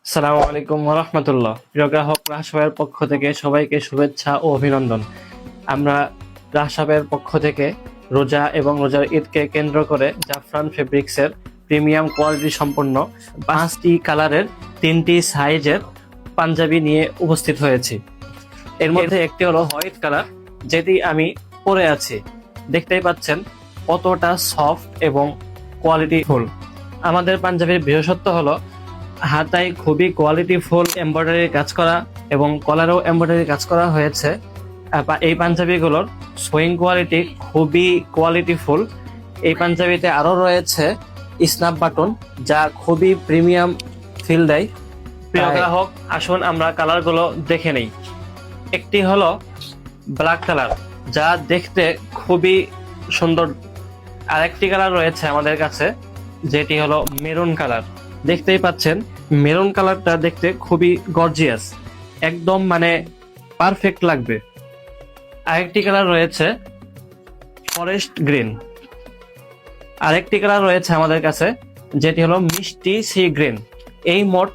আসসালামু আলাইকুম ওয়া রাহমাতুল্লাহ। প্রিয় গ্রাহক, রাহাসবের পক্ষ থেকে সবাইকে শুভেচ্ছা ও অভিনন্দন। আমরা রাহাসবের পক্ষ থেকে রোজা এবং রোজার ঈদকে কেন্দ্র করে জাফরান ফেব্রিক্সের প্রিমিয়াম কোয়ালিটি সম্পন্ন 5টি কালারের 3টি সাইজের পাঞ্জাবি নিয়ে উপস্থিত হয়েছি। এর মধ্যে একটি হলো হোয়াইট কালার, যেটি আমি পরে আছি। দেখতেই পাচ্ছেন কতটা সফট এবং কোয়ালিটিফুল। আমাদের পাঞ্জাবির বিশেষত্ব হলো হাতায় খুবই কোয়ালিটিফুল এমব্রয়ডারি কাজ করা এবং কলারেও এমব্রয়ডারি কাজ করা হয়েছে। এই পাঞ্জাবিগুলোর সোয়িং কোয়ালিটি খুবই কোয়ালিটিফুল। এই পাঞ্জাবিতে আরও রয়েছে স্ন্যাপ বাটন, যা খুবই প্রিমিয়াম ফিল দেয়। প্রিয় গ্রাহক, আসুন আমরা কালারগুলো দেখে নেই। একটি হলো ব্ল্যাক কালার, যা দেখতে খুবই সুন্দর। আরেকটি কালার রয়েছে আমাদের কাছে, যেটি হলো মেরুন কালার। দেখতেই পাচ্ছেন মেরুন কালারটা দেখতে খুবই গর্জিয়াস, একদম পারফেক্ট লাগবে। আরেকটি কালার রয়েছে ফরেস্ট গ্রিন। আরেকটি কালার রয়েছে আমাদের কাছে, যেটি হলো মিষ্টি সি গ্রিন। এই মোট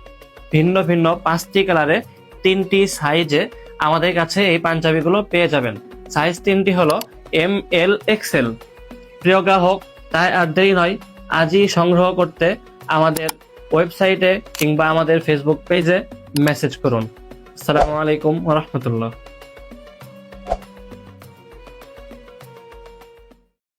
ভিন্ন ভিন্ন 5টি কালারে 3টি সাইজে আমাদের কাছে এই পাঞ্জাবিগুলো পেয়ে যাবেন। সাইজ 3টি হলো ML XL। প্রিয় গ্রাহক, তাই আর দেরি নয়, আজই সংগ্রহ করতে আমাদের ওয়েবসাইটে কিংবা আমাদের ফেসবুক পেজে মেসেজ করুন। আসসালামু আলাইকুম ওয়া রাহমাতুল্লাহ।